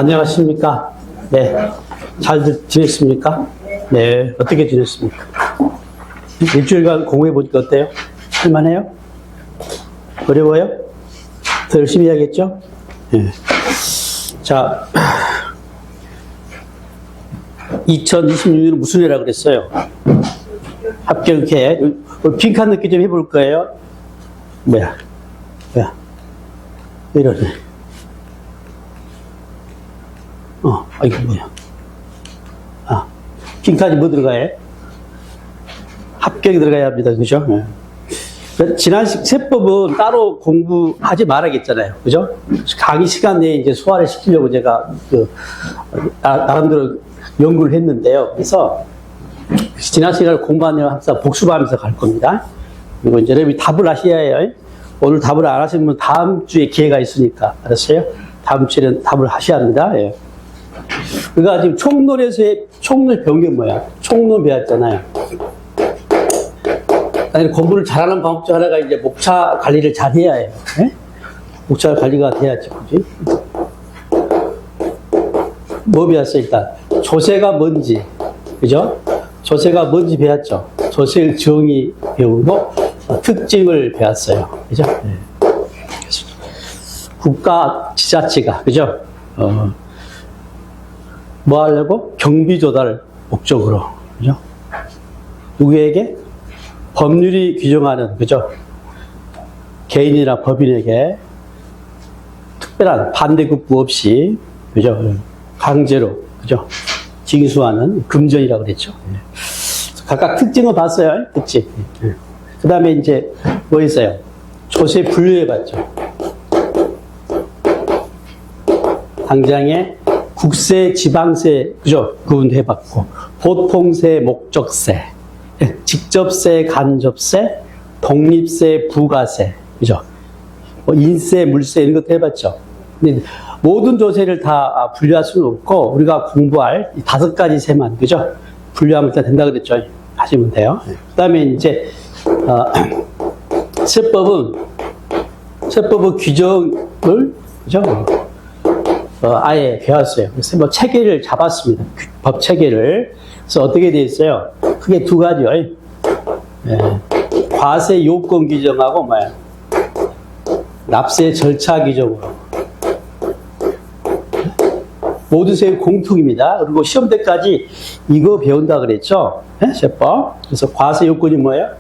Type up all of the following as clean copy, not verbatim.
안녕하십니까? 네. 잘 지냈습니까? 네. 어떻게 지냈습니까? 일주일간 공부해 보니까 어때요? 할만해요? 어려워요? 더 열심히 해야겠죠? 네. 자, 2026년은 무슨 해라 그랬어요? 합격해. 빈칸 넣기 좀 해볼 거예요. 뭐야? 뭐야? 이러네. 이거 뭐야? 빈칸이 뭐 들어가요? 합격이 들어가야 합니다. 그죠? 네. 지난 세법은 따로 공부하지 말아야겠잖아요. 그죠? 강의 시간 내에 이제 소화를 시키려고 제가 나름대로 연구를 했는데요. 그래서 지난 시간을 공부하면 항상 복습하면서 갈 겁니다. 그리고 이제 여러분이 답을 하셔야 해요. 오늘 답을 안 하시면 다음 주에 기회가 있으니까. 알았어요? 다음 주에는 답을 하셔야 합니다. 예. 그러니까 지금 총론에서의 총론 배운 게 뭐야? 총론 배웠잖아요. 아니, 공부를 잘하는 방법 중 하나가 이제 목차 관리를 잘 해야 해요. 예? 목차 관리가 돼야지, 그지? 뭐 배웠어, 일단? 조세가 뭔지, 그죠? 조세가 뭔지 배웠죠? 조세의 정의 배우고, 특징을 배웠어요. 그죠? 네. 국가 지자체가, 그죠? 뭐 하려고? 경비 조달을 목적으로, 그죠? 누구에게? 법률이 규정하는, 그죠? 개인이나 법인에게 특별한 반대급부 없이, 그죠? 강제로, 그죠? 징수하는 금전이라고 그랬죠. 각각 특징을 봤어요. 특징. 그 다음에 이제 뭐 있어요? 조세 분류해 봤죠. 당장에 국세, 지방세, 그죠? 구분도 해봤고, 보통세, 목적세, 직접세, 간접세, 독립세, 부가세, 그죠? 뭐 인세, 물세 이런 것도 해봤죠. 근데 모든 조세를 다 분류할 수는 없고 우리가 공부할 이 5가지 세만, 그죠? 분류하면 일단 된다 그랬죠. 하시면 돼요. 그 다음에 이제 세법은 규정을, 그죠? 아예 배웠어요. 그래서 뭐 체계를 잡았습니다. 법 체계를. 그래서 어떻게 되어 있어요? 크게 2가지요. 과세 요건 규정하고 뭐야? 납세 절차 규정으로. 모든 세금 공통입니다. 그리고 시험 때까지 이거 배운다 그랬죠? 세법. 그래서 과세 요건이 뭐예요?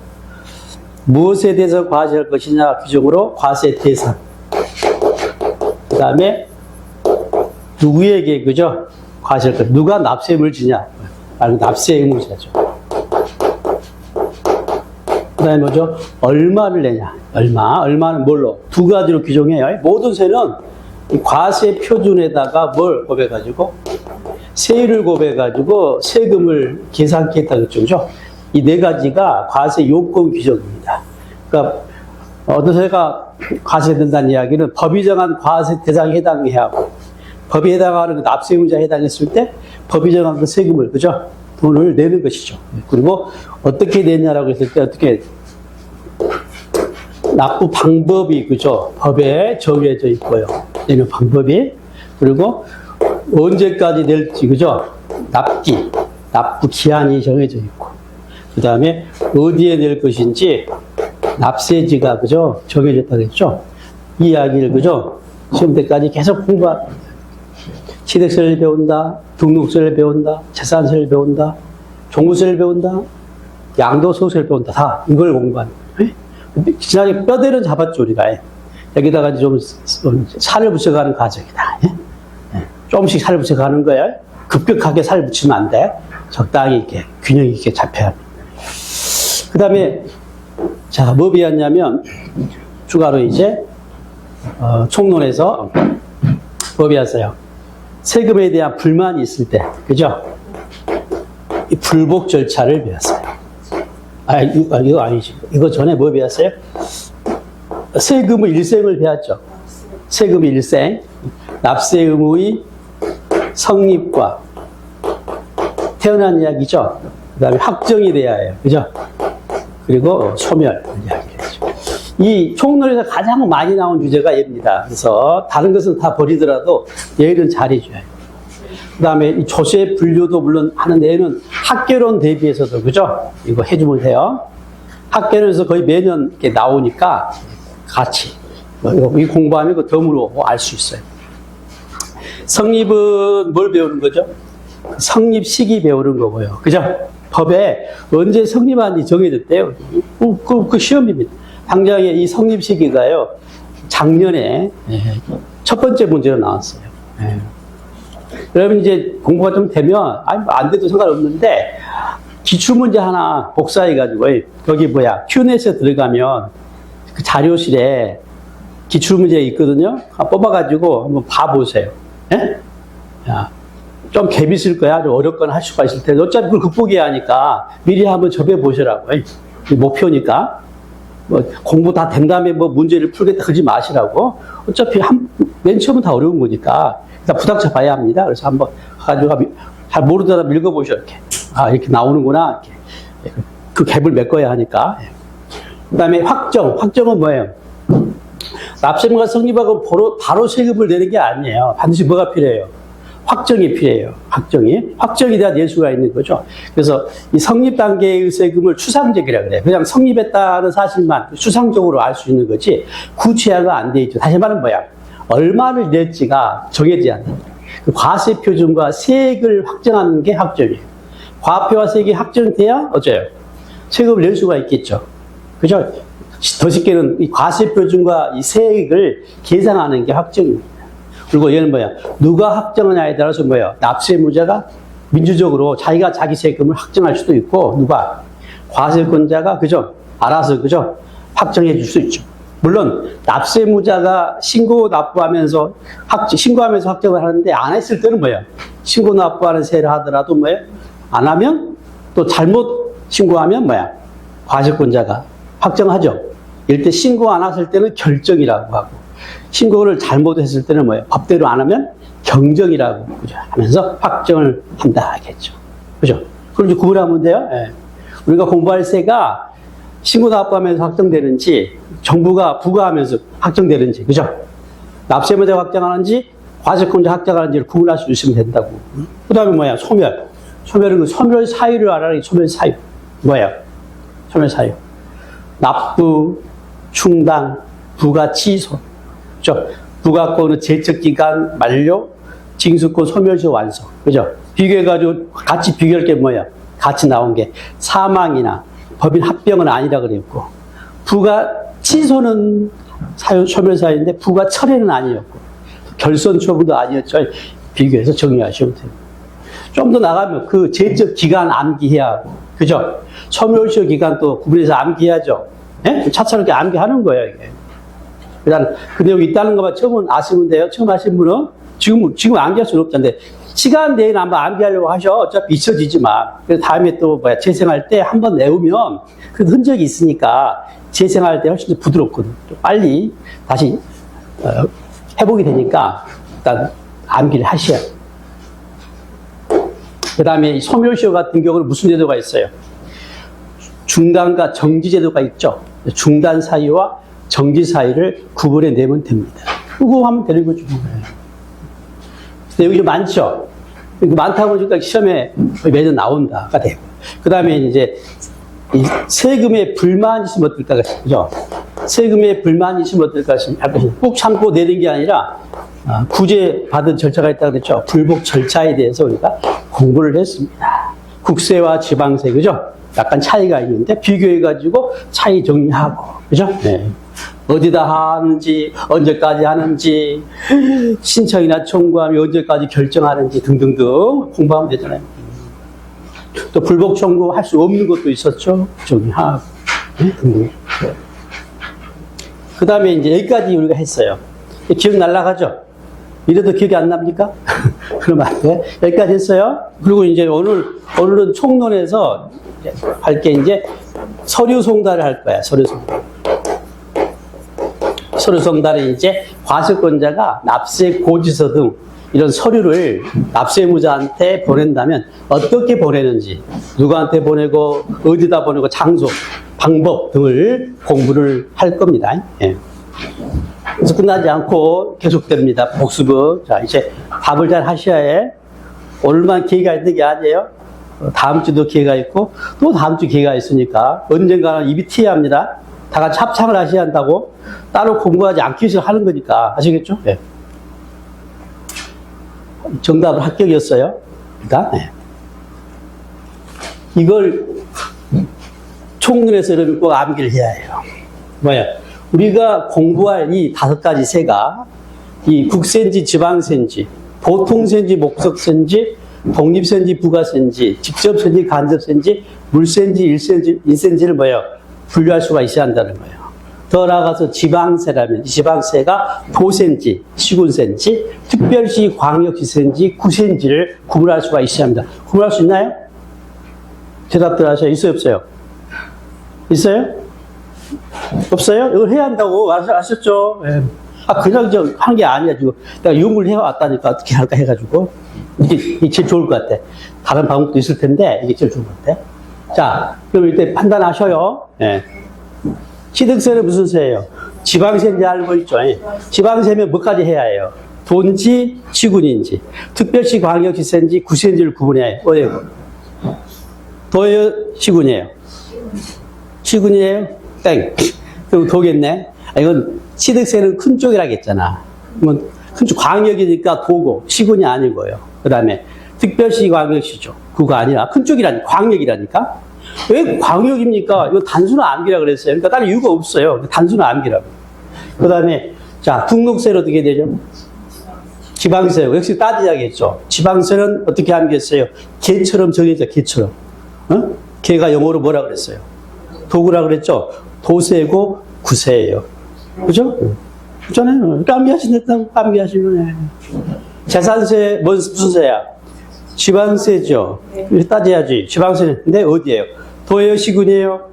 무엇에 대해서 과세할 것이냐 규정으로 과세 대상. 그 다음에 누구에게, 그죠? 과세할 것. 누가 납세금을 지냐? 말고 납세 의무를 지죠. 그 다음에 뭐죠? 얼마를 내냐? 얼마는 뭘로? 2가지로 규정해요. 모든 세는 이 과세 표준에다가 뭘 곱해가지고? 세율을 곱해가지고 세금을 계산했다 그랬죠. 이 4가지가 과세 요건 규정입니다. 그러니까 어떤 세가 과세된다는 이야기는 법이 정한 과세 대상에 해당해야 하고, 법에 해당하는 그 납세 의무자에 해당했을 때 법이 정한 그 세금을, 그죠? 돈을 내는 것이죠. 그리고 어떻게 내냐라고 했을 때 어떻게 납부 방법이, 그죠? 법에 정해져 있고요. 내는 방법이. 그리고 언제까지 낼지, 그죠? 납부 기한이 정해져 있고. 그 다음에 어디에 낼 것인지 납세지가, 그죠? 정해졌다고 했죠? 이 이야기를, 그죠? 시험 때까지 계속 공부합니다. 취득세를 배운다, 등록세를 배운다, 재산세를 배운다, 종부세를 배운다, 양도소득세를 배운다. 다 이걸 공부하는 거예요. 지난해 뼈대는 잡았죠, 우리가. 여기다가 좀 살을 붙여가는 과정이다. 조금씩 살을 붙여가는 거야. 급격하게 살을 붙이면 안 돼. 적당히 이렇게 균형 있게 잡혀야 합니다. 그 다음에, 자, 뭐 배웠냐면, 추가로 이제, 총론에서 뭐 배웠어요? 세금에 대한 불만이 있을 때, 그죠? 이 불복 절차를 배웠어요. 이거 아니지. 이거 전에 뭐 배웠어요? 세금의 일생을 배웠죠. 세금의 일생. 납세 의무의 성립과 태어난 이야기죠. 그 다음에 확정이 돼야 해요. 그죠? 그리고 소멸 이야기를 했죠. 이 총론에서 가장 많이 나온 주제가 얘입니다. 그래서 다른 것은 다 버리더라도 얘는 잘해줘야 해요. 그 다음에 이 조세 분류도 물론 하는데 얘는 학개론 대비해서도, 그죠? 이거 해주면 돼요. 학개론에서 거의 매년 이렇게 나오니까 같이. 이 공부하면 그 덤으로 알 수 있어요. 성립은 뭘 배우는 거죠? 성립 시기 배우는 거고요. 그죠? 법에 언제 성립한지 정해졌대요. 그 시험입니다. 당장에 이 성립 시기가요, 작년에 첫 번째 문제로 나왔어요. 여러분 이제 공부가 좀 되면, 안 돼도 상관없는데, 기출문제 하나 복사해가지고, 거기 Q넷에 들어가면 그 자료실에 기출문제 있거든요. 뽑아가지고 한번 봐보세요. 예? 좀 갭 있을 거야. 좀 어렵거나 할 수가 있을 텐데, 어차피 그걸 극복해야 하니까 미리 한번 접해보시라고. 목표니까. 공부 다 된 다음에 문제를 풀겠다 그러지 마시라고. 어차피 맨 처음은 다 어려운 거니까. 일단 부닥쳐 봐야 합니다. 그래서 한번 가지고 잘 모르더라도 읽어보셔. 이렇게. 이렇게 나오는구나. 이렇게. 그 갭을 메꿔야 하니까. 그 다음에 확정은 뭐예요? 납세무가 성립하고 바로 세금을 내는 게 아니에요. 반드시 뭐가 필요해요? 확정이 필요해요. 확정이 돼야 낼 수가 있는 거죠. 그래서 이 성립 단계의 세금을 추상적이라 그래요. 그냥 성립했다는 사실만 추상적으로 알 수 있는 거지 구체화가 안 돼 있죠. 다시 말하면 뭐야? 얼마를 낼지가 정해지지 않는다. 그 과세 표준과 세액을 확정하는 게 확정이에요. 과표와 세액이 확정돼야 어째요? 세금을 낼 수가 있겠죠. 그죠? 더 쉽게는 이 과세 표준과 이 세액을 계산하는 게 확정입니다. 그리고 얘는 뭐야? 누가 확정하냐에 따라서 뭐야? 납세무자가 민주적으로 자기가 자기 세금을 확정할 수도 있고, 누가? 과세권자가, 그죠? 알아서, 그죠? 확정해 줄 수 있죠. 물론, 납세무자가 신고 납부하면서 확정을 하는데, 안 했을 때는 뭐야? 신고 납부하는 세를 하더라도 뭐야? 안 하면, 또 잘못 신고하면 뭐야? 과세권자가 확정하죠. 이럴 때 신고 안 했을 때는 결정이라고 하고, 신고를 잘못했을 때는 뭐예요? 법대로 안 하면 경정이라고, 그죠? 하면서 확정을 한다 하겠죠. 그죠? 그럼 이제 구분하면 돼요. 예. 우리가 공부할 세가 신고 납부하면서 확정되는지, 정부가 부과하면서 확정되는지, 그죠? 납세무자가 확정하는지, 과세권자 확정하는지를 구분할 수 있으면 된다고. 그 다음에 뭐야? 소멸. 소멸은 그 소멸 사유를 알아라. 소멸 사유. 뭐예요? 소멸 사유. 납부, 충당, 부과 취소. 그죠? 부가권은 제척기간 만료, 징수권 소멸시 완성. 그죠? 비교해가지고 같이 비교할 게 뭐야? 같이 나온 게 사망이나 법인 합병은 아니라 그랬고, 부가 취소는 소멸 사유인데 부가 철회는 아니었고, 결선 처분도 아니었죠. 비교해서 정리하시면 됩니다. 좀 더 나가면 그 제적 기간 암기해야 하고, 그죠? 소멸시 기간 또 구분해서 암기해야죠. 예? 차차롭게 암기하는 거예요, 이게. 일단 그 내용이 있다는 것만 처음 아시면 돼요. 처음 하신 분은 지금 암기할 수는 없잖아요. 시간 내에 한번 암기하려고 하셔. 어차피 잊혀지지만. 그래서 다음에 또 재생할 때 한번 외우면 그 흔적이 있으니까 재생할 때 훨씬 더 부드럽거든. 빨리 다시 회복이 되니까 일단 암기를 하셔야 돼요. 그 다음에 소멸시효 같은 경우는 무슨 제도가 있어요? 중단과 정지 제도가 있죠. 중단 사유와 정지 사유를 구분해 내면 됩니다. 그거 하면 되는 거죠. 내용이 좀 많죠? 많다 보니까 시험에 매년 나온다가 되고. 그 다음에 이제 이 세금에 불만이 있으면 어떨까, 그죠? 세금에 불만이 있으면 어떨까, 꼭 참고 내는 게 아니라, 구제 받은 절차가 있다고 그랬죠. 불복 절차에 대해서 우리가 공부를 했습니다. 국세와 지방세, 그죠? 약간 차이가 있는데, 비교해가지고 차이 정리하고, 그죠? 네. 어디다 하는지, 언제까지 하는지, 신청이나 청구함이 언제까지 결정하는지 등등등 공부하면 되잖아요. 또 불복 청구할 수 없는 것도 있었죠. 정리하고, 등등. 그 다음에 이제 여기까지 우리가 했어요. 기억 날라가죠? 이래도 기억이 안 납니까? 그러면 안 돼. 여기까지 했어요. 그리고 이제 오늘은 총론에서 할 게 이제 서류 송달을 할 거야. 서류 송달. 서류 송달은 이제 과세권자가 납세 고지서 등 이런 서류를 납세무자한테 보낸다면 어떻게 보내는지, 누구한테 보내고, 어디다 보내고, 장소, 방법 등을 공부를 할 겁니다. 예. 그래서 끝나지 않고 계속됩니다. 복습은. 자, 이제 답을 잘 하셔야 해. 오늘만 기회가 있는 게 아니에요. 다음 주도 기회가 있고, 또 다음 주 기회가 있으니까 언젠가는 입이 튀어야 합니다. 다 같이 합창을 하셔야 한다고. 따로 공부하지 않기 위해서 하는 거니까. 아시겠죠? 예. 정답은 합격이었어요. 그러니까, 네. 이걸 총론에서 여러분 꼭 암기를 해야 해요. 뭐야? 우리가 공부할 이 5가지 세가, 이 국세인지 지방세인지, 보통세인지 목적세인지, 독립세인지 부가세인지, 직접세인지 간접세인지, 물세인지 일세인지, 인세인지를 뭐예요? 분류할 수가 있어야 한다는 거예요. 더 나아가서 지방세라면 이 지방세가 도세인지 시군세인지 특별시 광역시세인지 구세인지를 구분할 수가 있어야 합니다. 구분할 수 있나요? 대답들 하셔요. 있어요 없어요? 있어요? 없어요? 이걸 해야 한다고 아셨죠? 예. 아 그냥 하는 게 아니야 지금 내가 연구를 해왔다니까 어떻게 할까 해가지고 이게 제일 좋을 것 같아. 다른 방법도 있을 텐데 이게 제일 좋을 것 같아. 자 그럼 일단 판단하셔요. 예. 취득세는 무슨 세예요? 지방세인지 알고 있죠? 지방세면 뭐까지 해야 해요? 도인지 시군인지, 특별시 광역시세인지 구세인지를 구분해야 해요. 어디에요? 도예요? 시군이에요? 시군이에요? 땡. 그럼 도겠네? 아, 이건 취득세는 큰 쪽이라겠잖아. 큰 쪽, 광역이니까 도고, 시군이 아니고요. 그 다음에 특별시 광역시죠. 그거 아니라, 큰 쪽이라니까, 광역이라니까? 왜 광역입니까? 이거 단순한 암기라 그랬어요. 그러니까 다른 이유가 없어요. 단순한 암기라고. 그 다음에, 자, 등록세는 어떻게 되죠? 지방세. 역시 따지자겠죠. 지방세는 어떻게 암기했어요? 개처럼 정해져, 개처럼. 어? 개가 영어로 뭐라 그랬어요? 도구라 그랬죠? 도세고 구세예요. 그죠? 그렇잖아요. 그러니까 암기하신다고, 암기하시면 해. 재산세, 무슨 세야? 지방세죠. 네. 따져야지. 지방세는, 근데 어디예요? 도예요? 시군이에요?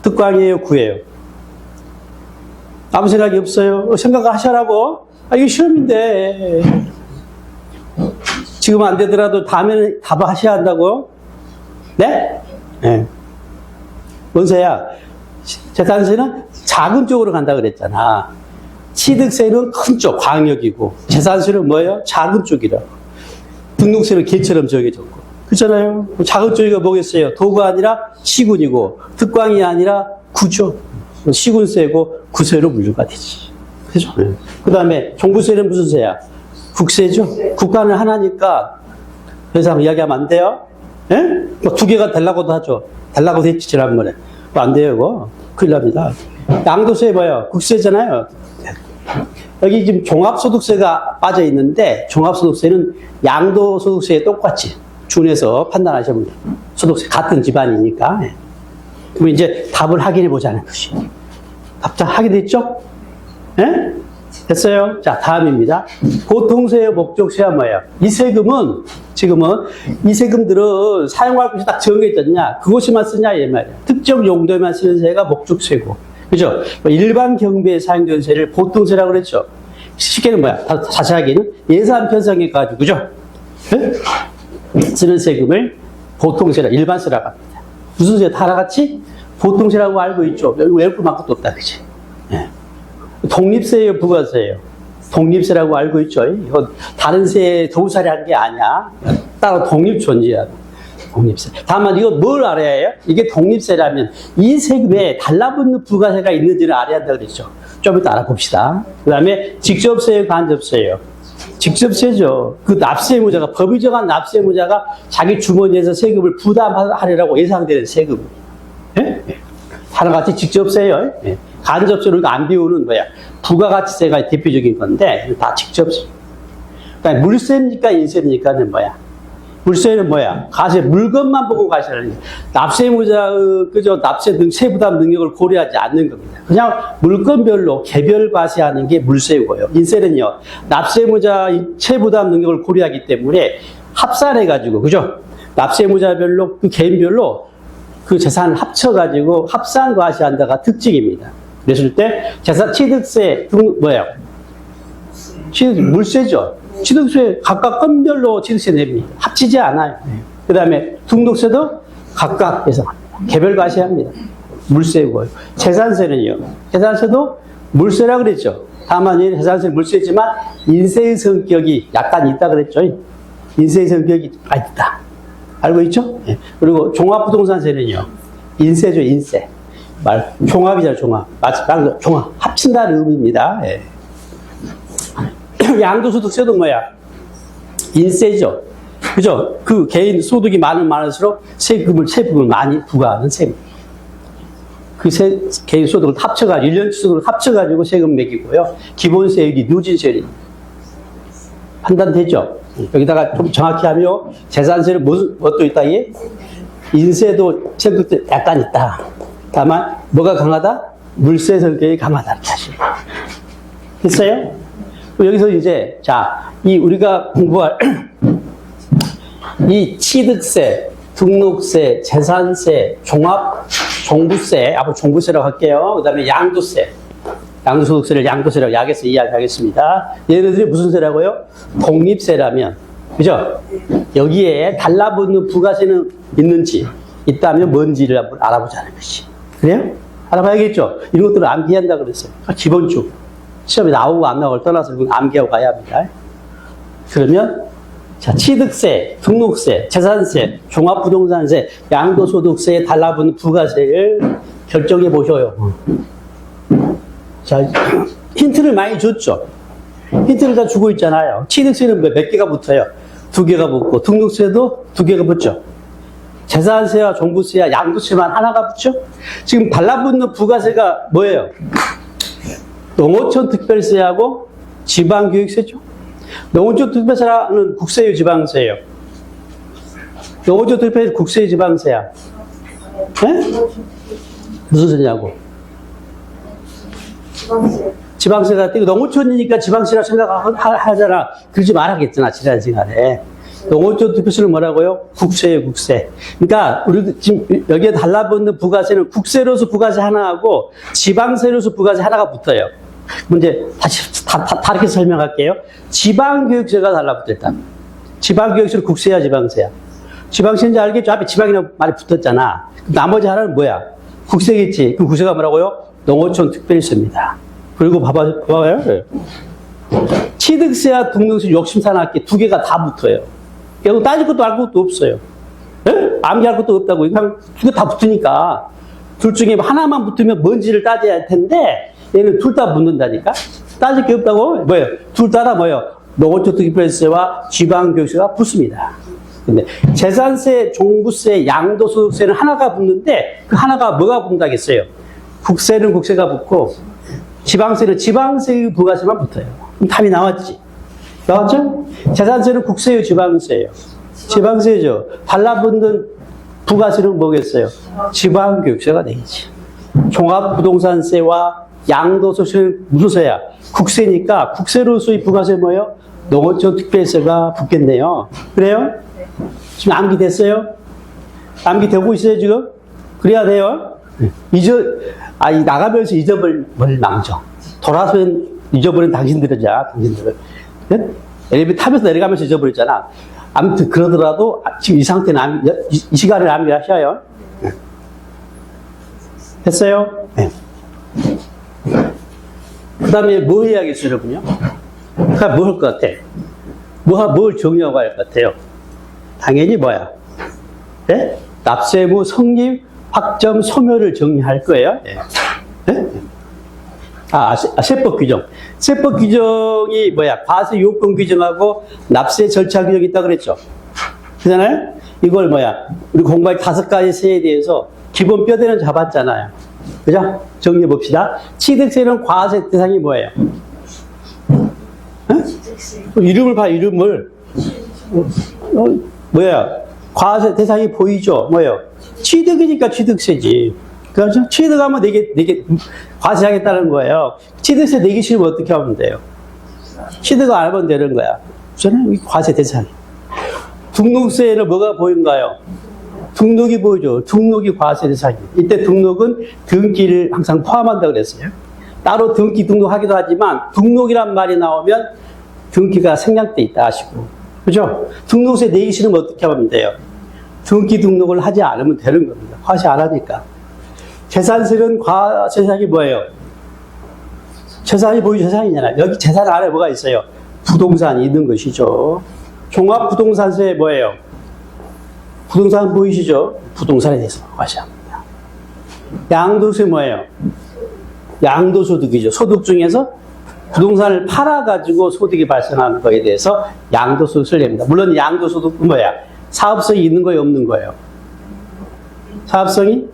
특광이에요? 구예요? 아무 생각이 없어요? 생각을 하셔라고? 아, 이게 시험인데. 지금 안 되더라도 다음에는 답을 하셔야 한다고? 네? 네. 뭔세야? 재산세는 작은 쪽으로 간다 그랬잖아. 취득세는 큰 쪽, 광역이고, 재산세는 뭐예요? 작은 쪽이라고. 등록세는 개처럼 정해졌고. 그렇잖아요? 작은 쪽이가 뭐겠어요? 도가 아니라 시군이고, 특광이 아니라 구죠. 시군세고, 구세로 분류가 되지. 그죠? 그 다음에, 종부세는 무슨 세야? 국세죠? 국가는 하나니까, 더 이상 이야기하면 안 돼요? 예? 뭐 2개가 되려고도 하죠. 되려고도 했지, 지난번에. 뭐 안 돼요, 이거. 큰일 납니다. 양도세 뭐예요? 국세잖아요. 여기 지금 종합소득세가 빠져 있는데, 종합소득세는 양도소득세에 똑같이 준해서 판단하시면 돼요. 소득세 같은 집안이니까. 그럼 이제 답을 확인해 보자는 것이. 답장 확인됐죠? 예? 됐어요? 자, 다음입니다. 보통세의 목적세가 뭐예요? 이 세금은, 지금은, 이 세금들은 사용할 곳이 딱 정해졌냐? 그곳에만 쓰냐? 이 말이야. 특정 용도에만 쓰는 세가 목적세고. 그죠? 일반 경비에 사용되는 세를 보통세라고 그랬죠? 쉽게는 뭐야? 자세하게는 예산 편성해가지고, 그죠? 네? 쓰는 세금을 보통세라, 일반세라고 합니다. 무슨 세? 다 같이 보통세라고 알고 있죠? 여기 외울 것만큼 없다, 그치? 네. 독립세예요, 부가세예요? 독립세라고 알고 있죠? 이거 다른 세에 도우살이한 게 아니야. 따로 독립 존재야. 독립세. 다만 이거 뭘 알아야 해요? 이게 독립세라면 이 세금에 달라붙는 부가세가 있는지를 알아야 한다고 그랬죠. 좀 이따 알아봅시다. 그 다음에 직접세예요, 간접세예요? 직접세죠. 그 납세무자가, 법이 정한 납세무자가 자기 주머니에서 세금을 부담하려고 예상되는 세금. 예? 하나같이 직접세예요. 예. 간접세는 안 비우는 뭐야? 부가가치세가 대표적인 건데, 다 직접세. 그다음에 물세입니까, 인세입니까는 뭐야? 물세는 뭐야? 가세, 물건만 보고 가시라는 거예요. 납세무자, 그죠? 납세 등 세부담 능력을 고려하지 않는 겁니다. 그냥 물건별로 개별 과세하는 게 물세고요. 인세는요, 납세무자 세부담 능력을 고려하기 때문에 합산해가지고, 그죠? 납세무자별로, 그 개인별로 그 재산을 합쳐가지고 합산 과세한다가 특징입니다. 그랬을 때, 재산 취득세, 뭐예요? 취득, 물세죠? 취득세 각각 건별로 취득세 냅니다. 합치지 않아요. 그 다음에 등록세도 각각 배상합니다. 개별 과세합니다. 물세고요. 재산세는요. 재산세도 물세라 그랬죠. 다만 이 재산세 물세지만 인세의 성격이 약간 있다 그랬죠. 인세의 성격이 있다. 알고 있죠? 예. 그리고 종합부동산세는요. 인세죠, 인세. 종합이잖아, 종합. 말 종합. 합친다는 의미입니다. 예. 양도소득세도 뭐야? 인세죠. 그죠? 그 개인 소득이 많을수록 세금을 많이 부과하는 세금. 그 개인 소득을 합쳐가지고, 1년치 소득을 합쳐가지고 세금 매기고요. 기본세율이 누진세율이 판단되죠. 여기다가 좀 정확히 하면 재산세는 뭣도 있다, 이게? 인세도 세금도 약간 있다. 다만, 뭐가 강하다? 물세 성격이 강하다. 이렇게 하시면 됐어요? 여기서 이제, 자, 우리가 공부할 이 취득세, 등록세, 재산세, 종부세, 앞으로 종부세라고 할게요. 그 다음에 양도세, 양도소득세를 양도세라고 약에서 이야기하겠습니다. 얘네들이 무슨 세라고요? 독립세라면, 그죠? 여기에 달라붙는 부가세는 있는지, 있다면 뭔지를 한번 알아보자는 것이. 그래요? 알아봐야겠죠? 이런 것들을 암기한다 그랬어요. 기본주. 시험에 나오고 안 나오고 떠나서 암기하고 가야 합니다. 그러면, 자, 취득세, 등록세, 재산세, 종합부동산세, 양도소득세에 달라붙는 부가세를 결정해 보셔요. 자, 힌트를 많이 줬죠? 힌트를 다 주고 있잖아요. 취득세는 몇 개가 붙어요? 2개가 붙고, 등록세도 2개가 붙죠? 재산세와 종부세와 양도세만 하나가 붙죠? 지금 달라붙는 부가세가 뭐예요? 농어촌 특별세하고 지방교육세죠? 농어촌 특별세라는 국세요, 지방세요? 농어촌 특별세 국세요, 지방세야? 네? 무슨 세냐고? 지방세가 뛰고 농어촌이니까 지방세라고 생각하잖아. 그러지 말아야겠잖아, 지난 시간에. 농어촌 특별세는 뭐라고요? 국세예요, 국세. 그러니까 우리 지금 여기에 달라붙는 부가세는 국세로서 부가세 하나하고 지방세로서 부가세 하나가 붙어요. 문제 다시 다르게 설명할게요. 지방교육세가 달라붙었다. 지방교육세는 국세야, 지방세야? 지방세인지 알겠죠? 앞에 지방이라는 말이 붙었잖아. 나머지 하나는 뭐야? 국세겠지. 그 국세가 뭐라고요? 농어촌 특별세입니다. 그리고 봐봐요. 취득세와 등록세, 욕심산업계 2개가 다 붙어요. 결국 따질 것도 알 것도 없어요. 예? 암기할 것도 없다고. 그냥 2개 다 붙으니까. 둘 중에 하나만 붙으면 뭔지를 따져야 할 텐데, 얘는 둘 다 붙는다니까? 따질 게 없다고? 뭐예요? 둘 다가 뭐예요? 농어촌 특별세와 지방교육세가 붙습니다. 근데 재산세, 종부세, 양도소득세는 하나가 붙는데, 그 하나가 뭐가 붙는다겠어요? 국세는 국세가 붙고, 지방세는 지방세의 부가세만 붙어요. 그럼 답이 나왔지? 나왔죠? 재산세는 국세요, 지방세요? 지방세죠. 달라붙는 부가세는 뭐겠어요? 지방교육세가 되겠지. 종합부동산세와 양도소득세는 무슨 세야? 국세니까 국세로서의 부가세 뭐예요? 농어촌 특별세가 붙겠네요. 그래요? 지금 암기됐어요? 암기되고 있어요, 지금? 그래야 돼요? 나가면서 잊어버릴 망정. 돌아서 잊어버린 당신들이자, 당신들은. 엘리베이터 타면서 내려가면서 잊어버렸잖아. 아무튼 그러더라도 지금 이 상태는 이 시간을 암기하셔요. 됐어요? 네. 그 다음에 뭐 해야겠어요, 여러분요? 그러니까 뭐 할 것 같아? 뭘 정리하고 할 것 같아요? 당연히 뭐야? 네? 납세의무 성립, 확정, 소멸을 정리할 거예요. 네? 네? 세법 규정. 세법 규정이 뭐야? 과세 요건 규정하고 납세 절차 규정이 있다고 그랬죠? 그잖아요? 이걸 뭐야? 우리 공부할 5가지 세에 대해서 기본 뼈대는 잡았잖아요. 그죠? 정리해 봅시다. 취득세는 과세 대상이 뭐예요? 이름을 봐, 이름을. 뭐야? 과세 대상이 보이죠? 뭐예요? 취득이니까 취득세지. 그렇죠? 취득하면 내게 과세하겠다는 거예요. 취득세 내기 싫으면 어떻게 하면 돼요? 취득을 안 하면 되는 거야. 저는 과세 대상. 등록세에는 뭐가 보인가요? 등록이 보이죠? 등록이 과세 대상이에요. 이때 등록은 등기를 항상 포함한다고 그랬어요. 따로 등기 등록하기도 하지만 등록이란 말이 나오면 등기가 생략돼 있다 하시고. 그죠? 등록세 내기 싫으면 어떻게 하면 돼요? 등기 등록을 하지 않으면 되는 겁니다. 과세 안 하니까. 재산세는 과세상이 뭐예요? 재산이 보유재산이잖아요. 여기 재산 안에 뭐가 있어요? 부동산이 있는 것이죠. 종합부동산세 뭐예요? 부동산 보이시죠? 부동산에 대해서 과세합니다. 양도세 뭐예요? 양도소득이죠. 소득 중에서 부동산을 팔아가지고 소득이 발생하는 거에 대해서 양도소득을 냅니다. 물론 양도소득은 뭐야? 사업성이 있는 거예요? 없는 거예요? 사업성이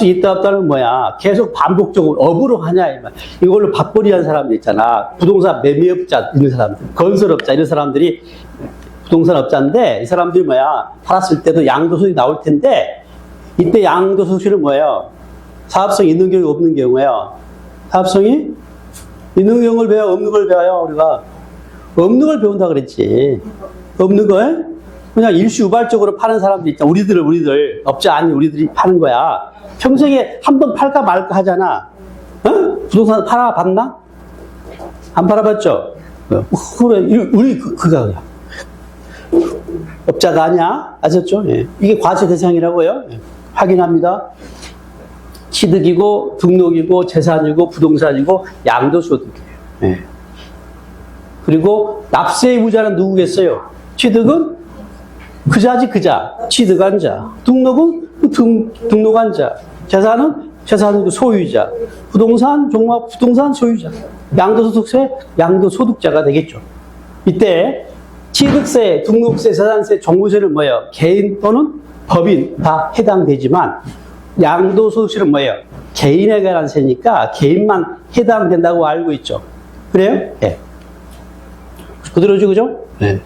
있다 없다는 뭐야? 계속 반복적으로 업으로 하냐? 이걸로 밥벌이 하는 사람들 있잖아. 부동산 매매업자 있는 사람들, 건설업자 이런 사람들이 부동산업자인데 이 사람들이 뭐야? 팔았을 때도 양도소득이 나올 텐데 이때 양도소득은 뭐예요? 사업성이 있는 경우 없는 경우예요. 사업성이 있는 경우를 배워, 없는 걸 배워요. 우리가 없는 걸 배운다 그랬지. 없는 걸 그냥 일시우발적으로 파는 사람들 있잖아. 우리들 업자 아닌 우리들이 파는 거야. 평생에 한 번 팔까 말까 하잖아. 어? 부동산 팔아봤나? 안 팔아봤죠? 그래, 우리 그거야. 업자가 아니야? 아셨죠? 예. 이게 과세 대상이라고요. 예. 확인합니다. 취득이고 등록이고 재산이고 부동산이고 양도소득이에요. 예. 그리고 납세 의무자는 누구겠어요? 취득은 그자지 그자, 취득한 자. 등록은 등록한 자. 재산은 재산의 소유자. 부동산 종합 부동산 소유자. 양도소득세 양도소득자가 되겠죠. 이때 취득세, 등록세, 재산세, 종부세는 뭐예요? 개인 또는 법인 다 해당되지만 양도소득세는 뭐예요? 개인에 관한 세니까 개인만 해당된다고 알고 있죠. 그래요? 네. 그대로죠, 그죠? 네.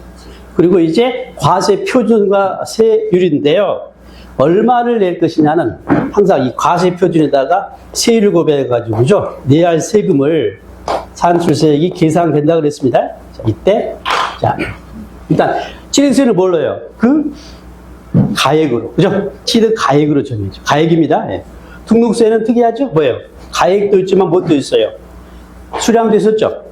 그리고 이제 과세 표준과 세율인데요. 얼마를 낼 것이냐는 항상 이 과세 표준에다가 세율을 고려해가지고, 그죠? 내야 할 세금을 산출세액이 계산된다 그랬습니다. 자, 이때, 자, 일단, 취득세는 뭘로 해요? 가액으로. 그죠? 취득 가액으로 정해져. 가액입니다. 예. 등록세는 특이하죠? 뭐예요? 가액도 있지만 뭣도 있어요? 수량도 있었죠?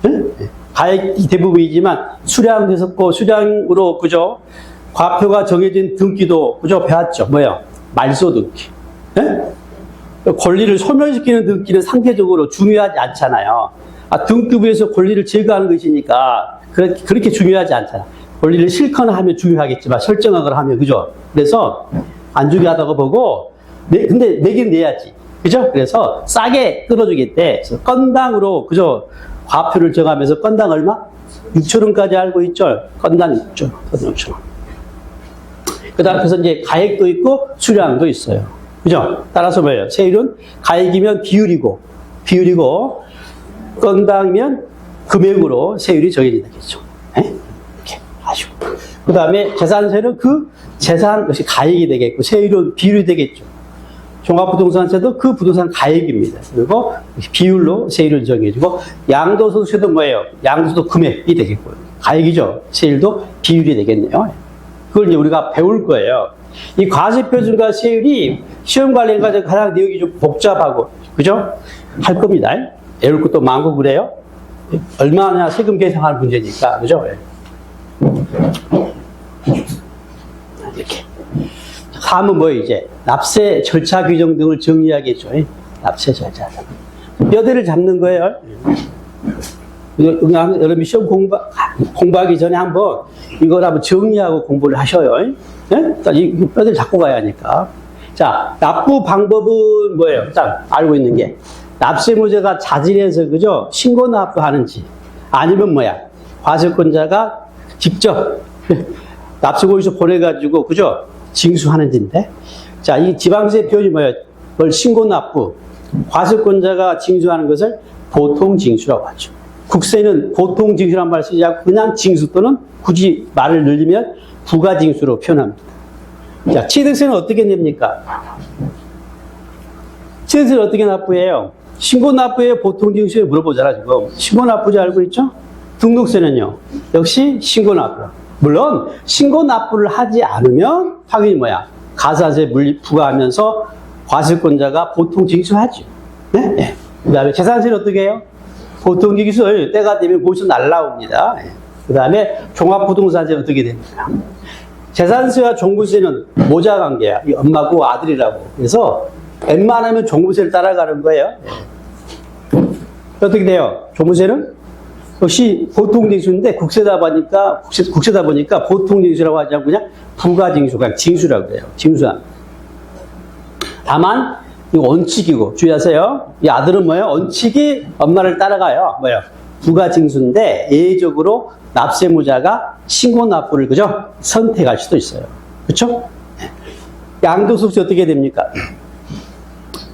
응? 가액이 대부분이지만 수량도 있었고, 수량으로, 그죠? 과표가 정해진 등기도, 그죠? 배웠죠? 뭐예요? 말소 등기. 예? 권리를 소멸시키는 등기는 상대적으로 중요하지 않잖아요. 등기부에서 권리를 제거하는 것이니까 그렇게 중요하지 않잖아. 권리를 실천하면 중요하겠지만 설정하거나 하면, 그죠? 그래서 안 중요하다고 보고, 근데 내긴 내야지. 그죠? 그래서 싸게 끌어주겠대. 그래서 건당으로, 그죠? 과표를 정하면서 건당 얼마? 6,000원까지 알고 있죠? 건당 6,000원. 6,000원. 그 다음에 그래서 이제 가액도 있고 수량도 있어요. 그죠? 따라서 뭐예요? 세율은 가액이면 비율이고, 건당이면 금액으로 세율이 정해진다겠죠. 이렇게 아시고. 그 다음에 재산세는 그 재산 것이 가액이 되겠고, 세율은 비율이 되겠죠. 종합부동산세도 그 부동산 가액입니다. 그리고 비율로 세율을 정해지고, 양도소득세도 뭐예요? 양도소득 금액이 되겠고요. 가액이죠. 세율도 비율이 되겠네요. 그걸 이제 우리가 배울 거예요. 이 과세표준과 세율이 시험 관련 과정 가장 내용이 좀 복잡하고, 그죠? 할 겁니다. 외울 것도 많고 그래요. 얼마나 세금 계산하는 문제니까, 그죠? 이렇게. 다음은 뭐 이제 납세 절차 규정 등을 정리하겠죠. 납세 절차. 뼈대를 잡는 거예요. 여러분이 시험 공부하기 전에 한번 이걸 한번 정리하고 공부를 하셔요. 예? 이 뼈대를 잡고 가야 하니까. 자, 납부 방법은 뭐예요? 일단 알고 있는 게 납세무죄가 자진해서, 그죠? 신고 납부하는지 아니면 뭐야? 과세권자가 직접 납세고지서 보내가지고, 그죠? 징수하는지인데. 자, 이 지방세 표현이 뭐예요? 뭘 신고 납부. 과세권자가 징수하는 것을 보통 징수라고 하죠. 국세는 보통 징수란 말을 쓰지 않고 그냥 징수 또는 굳이 말을 늘리면 부가징수로 표현합니다. 자, 취득세는 어떻게 냅니까? 취득세는 어떻게 납부해요? 신고 납부에 보통 징수에 물어보잖아, 지금. 신고 납부제 알고 있죠? 등록세는요, 역시 신고 납부. 물론, 신고 납부를 하지 않으면 당연히 뭐야? 가산세 부과하면서 과세권자가 보통 징수하죠. 네? 네. 그 다음에 재산세는 어떻게 해요? 보통기술 때가 되면 거기서 날라옵니다. 그 다음에 종합부동산세는 어떻게 됩니까? 재산세와 종부세는 모자 관계야. 이 엄마고 아들이라고. 그래서 웬만하면 종부세를 따라가는 거예요. 어떻게 돼요? 종부세는 역시 보통징수인데 국세다 보니까 보통징수라고 하지 않고 그냥 부가징수, 그냥 징수라고 그래요. 징수함. 다만 이거 원칙이고 주의하세요. 이 아들은 뭐예요? 원칙이 엄마를 따라가요. 뭐예요? 부가징수인데 예외적으로 납세무자가 신고납부를 그죠? 선택할 수도 있어요. 그렇죠? 양도소득세 어떻게 됩니까?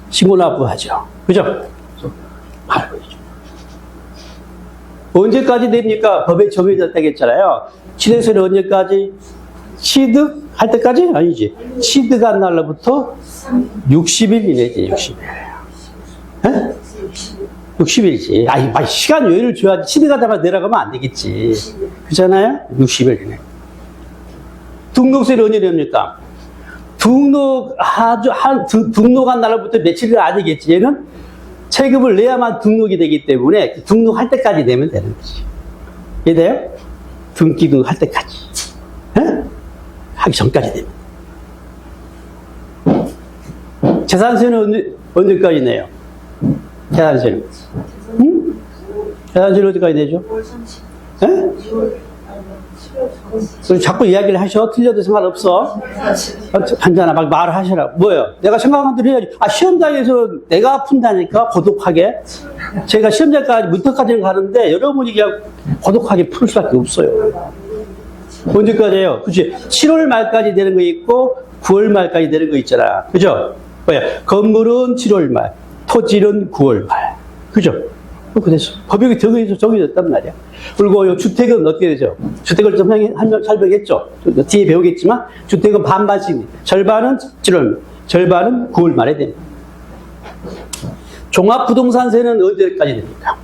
신고납부하죠. 그죠? 바로 그죠. 언제까지 됩니까? 법에 정해졌다고 했잖아요. 취득세는 언제까지? 취득할 때까지? 아니지. 취득한 날로부터 60일 이내지, 60일. 에? 60일이지. 아이, 시간 여유를 줘야지. 취득하자마자 내려가면 안 되겠지. 그렇잖아요? 60일 이내. 등록세는 언제 됩니까? 등록한 날로부터 며칠이 아니겠지. 얘는 세금을 내야만 등록이 되기 때문에 등록할 때까지 내면 되는 거지. 이해돼요? 등기 등록할 때까지. 에? 하기 전까지 되면. 재산세는 언제까지 내요? 재산세는? 응? 재산세는 어디까지 내죠? 에? 자꾸 이야기를 하셔. 틀려도 상관없어. 한잔아 막 말을 하시라. 뭐예요? 내가 생각한 대로 해야지. 시험장에서 내가 푼다니까 고독하게. 제가 시험장까지 문턱까지는 가는데 여러분이 그냥 고독하게 풀 수밖에 없어요. 언제까지예요? 그치? 7월 말까지 되는 거 있고 9월 말까지 되는 거 있잖아. 그죠? 뭐야? 건물은 7월 말, 토지는 9월 말. 그죠? 그래서 법이 정해졌단 말이야. 그리고 이 주택은 어떻게 되죠? 주택을 좀 설명했죠. 뒤에 배우겠지만 주택은 반반씩. 절반은 7월, 절반은 9월 말에 됩니다. 종합부동산세는 언제까지 됩니까?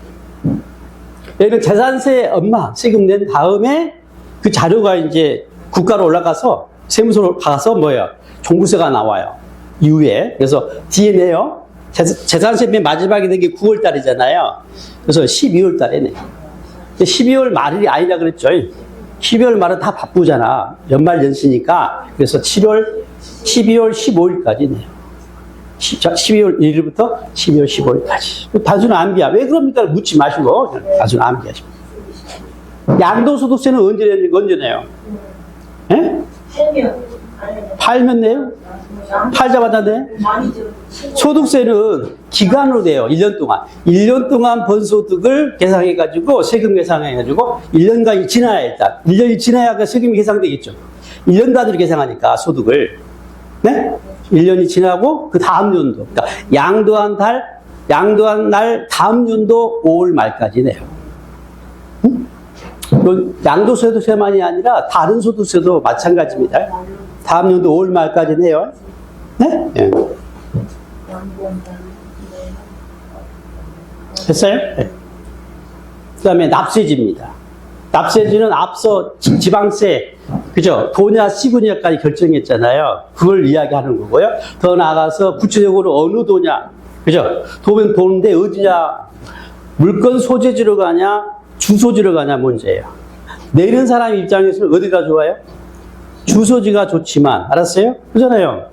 여기는 재산세 엄마 세금 낸 다음에 그 자료가 이제 국가로 올라가서 세무서로 가서 뭐예요? 종부세가 나와요. 이후에. 그래서 뒤에 내요. 재산세 맨 마지막에 된 게 9월 달이잖아요. 그래서 12월 달에 내요. 12월 말이 아니라 그랬죠. 12월 말은 다 바쁘잖아. 연말 연시니까. 그래서 7월, 12월 15일까지 내요. 12월 1일부터 12월 15일까지. 단순 암기야. 왜 그럽니까? 묻지 마시고 단순 암기하시고. 양도소득세는 언제 내요? 예? 팔면 내요? 팔자마자 내? 소득세는 기간으로 돼요. 1년 동안. 1년 동안 번 소득을 계산해가지고, 세금 계산해가지고, 1년간이 지나야 일단. 1년이 지나야 그 세금이 계산되겠죠. 1년 단위로 계산하니까, 소득을. 네? 1년이 지나고, 그 다음 연도. 그러니까, 양도한 날 다음 연도 5월 말까지 내요. 응? 양도소득세만이 아니라, 다른 소득세도 마찬가지입니다. 다음 연도 5월 말까지 내요. 네? 네. 됐어요? 네. 그 다음에 납세지입니다. 납세지는 앞서 지방세, 그죠? 도냐, 시군냐까지 결정했잖아요. 그걸 이야기하는 거고요. 더 나아가서 구체적으로 어느 도냐, 그죠? 도는데 어디냐, 물건 소재지로 가냐, 주소지로 가냐 문제예요. 내는 사람 입장에서는 어디가 좋아요? 주소지가 좋지만, 알았어요? 그잖아요.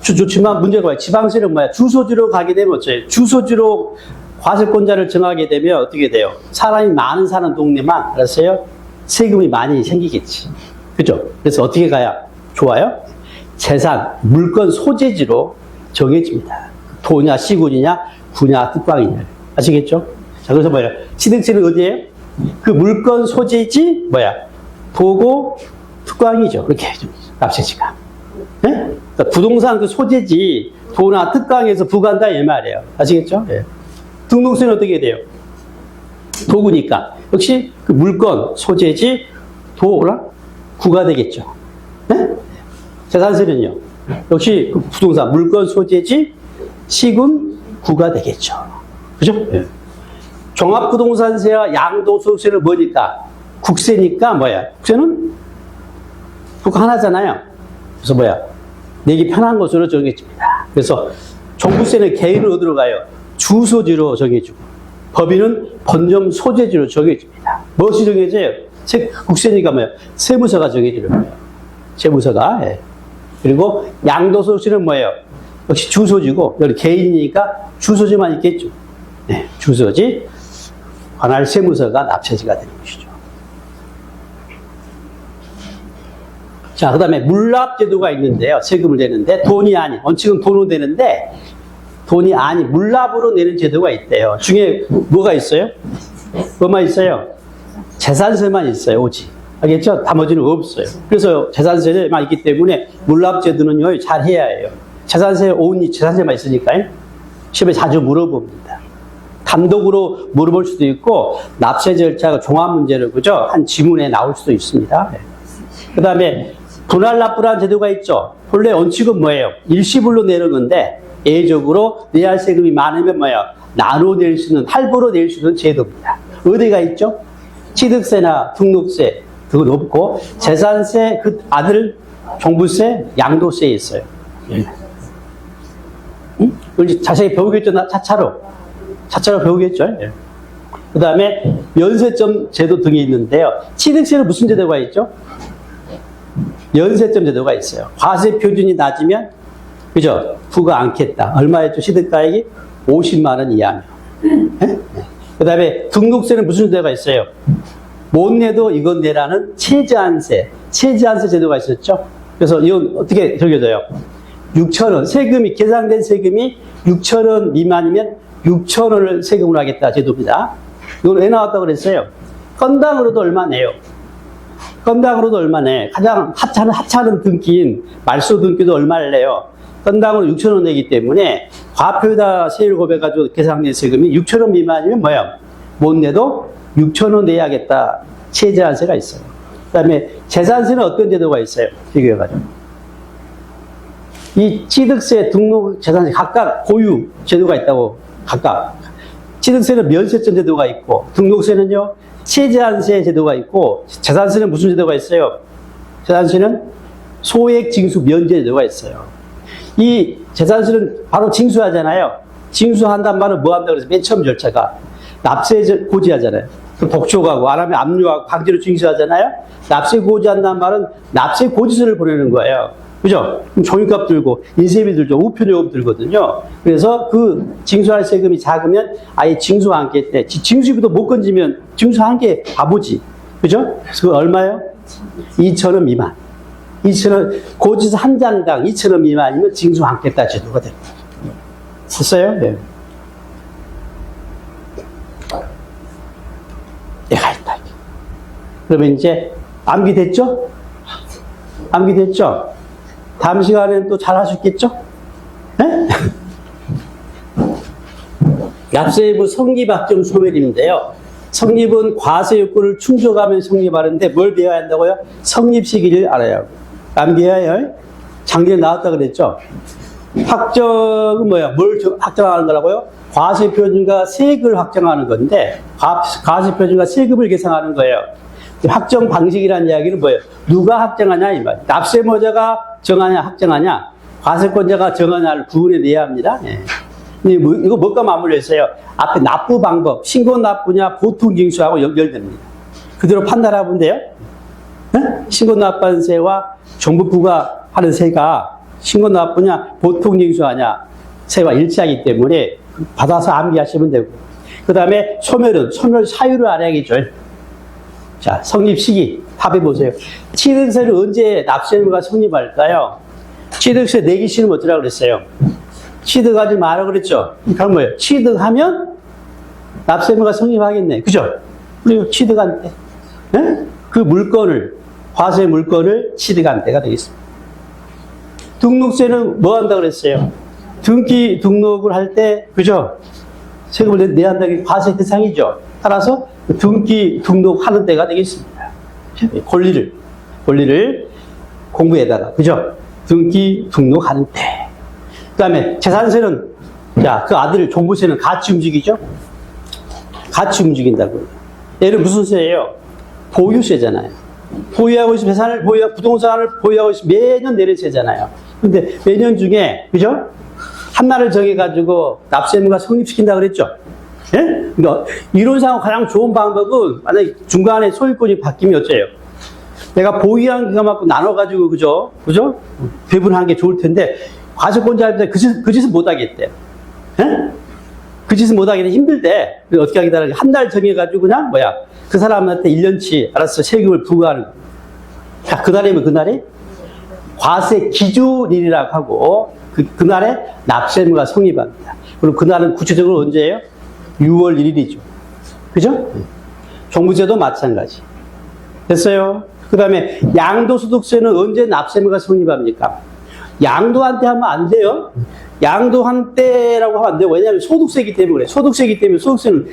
좋지만 문제가 와요. 지방세는 뭐야? 주소지로 가게 되면 어째요? 주소지로 과세권자를 정하게 되면 어떻게 돼요? 사람이 많은 사는 동네만, 알았어요? 세금이 많이 생기겠지. 그죠? 그래서 어떻게 가야 좋아요? 재산, 물건 소재지로 정해집니다. 도냐, 시군이냐, 구냐, 특광이냐. 아시겠죠? 자, 그래서 뭐예요? 취득세는 어디에요? 그 물건 소재지, 도고, 특광이죠. 이렇게 납세지가. 네? 그러니까 부동산 그 소재지, 도나 특강에서 부과한다 이 말이에요. 아시겠죠? 네. 등록세는 어떻게 돼요? 도구니까. 역시 그 물건, 소재지, 도나 구가 되겠죠. 네? 재산세는요. 역시 그 부동산, 물건, 소재지, 시군, 구가 되겠죠. 그죠? 네. 종합부동산세와 양도소득세는 뭐니까? 국세니까 국세는 국가 하나잖아요. 그래서 내기 편한 것으로 정해집니다. 그래서 종부세는 개인은 어디로 가요? 주소지로 정해주고. 법인은 본점 소재지로 정해집니다. 무엇이 정해져요? 국세니까 뭐예요? 세무서가 정해지는 거예요. 세무서가. 예. 그리고 양도소득세는 뭐예요? 역시 주소지고, 여기 개인이니까 주소지만 있겠죠. 네, 주소지, 관할 세무서가 납세지가 되는 것이죠. 자, 그 다음에 물납제도가 있는데요. 세금을 내는데, 돈이 아닌, 원칙은 돈으로 내는데, 돈이 아닌, 물납으로 내는 제도가 있대요. 중에 뭐가 있어요? 뭐만 있어요? 재산세만 있어요, 오직. 알겠죠? 나머지는 없어요. 그래서 재산세만 있기 때문에 물납제도는요, 잘 해야 해요. 재산세, 온리 재산세만 있으니까요. 시험에 자주 물어봅니다. 단독으로 물어볼 수도 있고, 납세 절차가 종합 문제로, 그죠? 한 지문에 나올 수도 있습니다. 그 다음에 분할 납부라는 제도가 있죠. 본래 원칙은 뭐예요? 일시불로 내는 건데, 예외적으로 내야 할 세금이 많으면 뭐예요? 나눠 낼 수 있는, 할부로 낼 수 있는 제도입니다. 어디가 있죠? 취득세나 등록세, 그건 없고, 재산세, 그 아들 종부세, 양도세에 있어요. 이제 자세히 배우겠죠? 차차로 배우겠죠? 그 다음에 연세점 제도 등이 있는데요. 취득세는 무슨 제도가 있죠? 연세점 제도가 있어요. 과세 표준이 낮으면, 그죠? 부과 않겠다. 얼마였죠? 취득가액이 50만 원 이하면. 그 다음에 등록세는 무슨 제도가 있어요? 못 내도 이건 내라는 최저한세 제도가 있었죠? 그래서 이건 어떻게 적혀져요? 6,000원, 세금이, 계산된 세금이 6,000원 미만이면 6,000원을 세금으로 하겠다 제도입니다. 이건 왜 나왔다고 그랬어요? 건당으로도 얼마 내요? 건당으로도 얼마 내? 가장 하찮은 등기인 말소 등기도 얼마를 내요? 건당으로 6,000원 내기 때문에 과표에다 세율 고백해가지고 계산된 세금이 6,000원 미만이면 뭐예요? 못 내도 6,000원 내야겠다. 최저한세가 있어요. 그 다음에 재산세는 어떤 제도가 있어요? 비교해가지고. 이 취득세, 등록, 재산세 각각 고유 제도가 있다고, 각각. 취득세는 면세점 제도가 있고, 등록세는요, 최저한세 제도가 있고, 재산세는 무슨 제도가 있어요? 재산세는 소액 징수 면제 제도가 있어요. 이 재산세는 바로 징수하잖아요. 징수한단 말은 뭐 한다고 그래서 맨 처음 절차가 납세 고지하잖아요. 그 독촉하고 안 하면 압류하고 강제로 징수하잖아요. 납세 고지한다는 말은 납세 고지서를 보내는 거예요. 그죠? 그럼 종이값 들고 인쇄비 들죠. 우편요금 들거든요. 그래서 그 징수할 세금이 작으면 아예 징수 않겠대. 징수비도 못 건지면 징수한 게 바보지. 그죠? 그래서 그 얼마예요? 2,000원 미만. 2,000원, 고지서 한 장당 2,000원 미만이면 징수 않겠다 제도가 됩니다. 됐어요? 네. 얘가 있다. 그러면 이제 암기됐죠? 암기됐죠? 다음 시간에는 또 잘 하셨겠죠? 네? 납세부 성립확정 소멸인데요. 성립은 과세 요건을 충족하면 성립하는데 뭘 배워야 한다고요? 성립 시기를 알아야 하고. 안 배워요? 작년에 나왔다 그랬죠? 확정은 뭐야? 뭘 확정하는 거라고요? 과세 표준과 세액을 확정하는 건데, 과세 표준과 세금을 계산하는 거예요. 확정 방식이라는 이야기는 뭐예요? 누가 확정하냐, 이 말. 납세모자가 정하냐, 확정하냐, 과세권자가 정하냐를 구분해내야 합니다. 예. 근데 이거 뭐가 맞물려 있어요? 앞에 납부 방법, 신고 납부냐, 보통 징수하고 연결됩니다. 그대로 판단하면 돼요. 네? 신고 납부한 세와 정부부가 하는 세가 신고 납부냐, 보통 징수하냐, 세와 일치하기 때문에 받아서 암기하시면 되고. 그 다음에 소멸은, 소멸 사유를 알아야겠죠. 자, 성립 시기 합해보세요. 취득세를 언제 납세의무가 성립할까요? 취득세 내기 싫으면 어쩌라고 그랬어요? 취득하지 마라 그랬죠? 그럼 뭐예요? 취득하면 납세의무가 성립하겠네. 그죠? 그리고 취득한 때. 네? 그 물건을, 과세 물건을 취득한 때가 되겠습니다. 등록세는 뭐 한다고 그랬어요? 등기 등록을 할 때, 그죠? 세금을 내야 한다는 게 과세 대상이죠. 따라서 등기 등록하는 때가 되겠습니다. 권리를 공부에다가, 그죠? 등기 등록하는 때. 그 다음에 재산세는, 자, 그 아들 종부세는 같이 움직이죠? 같이 움직인다고요. 얘는 무슨 세예요? 보유세잖아요. 보유하고 있으면 재산을 부동산을 보유하고 있으면 매년 내는 세잖아요. 근데 매년 중에, 그죠? 한 날을 정해가지고 납세의무가 성립시킨다 그랬죠? 예? 그러니까 이론상으로 가장 좋은 방법은 만약에 중간에 소유권이 바뀌면 어째요? 내가 보유한 기간 갖고 나눠가지고 그죠? 배분하는 게 좋을 텐데 과세권자한테 그 짓은 못 하겠대. 예? 그 짓은 못 하겠는데 힘들대. 그래서 어떻게 하겠다. 한 달 정해가지고 그냥 그 사람한테 1년치 알아서 세금을 부과하는 거야. 자, 그날이면 그날이 과세 기준일이라고 하고 그날에 납세의무가 성립합니다. 그리고 그날은 구체적으로 언제예요? 6월 1일이죠. 그죠? 종부세도 마찬가지. 됐어요? 그 다음에 양도소득세는 언제 납세의무가 성립합니까? 양도한테 하면 안 돼요. 양도한테라고 하면 안 돼요. 왜냐하면 소득세이기 때문에 그래. 소득세이기 때문에 소득세는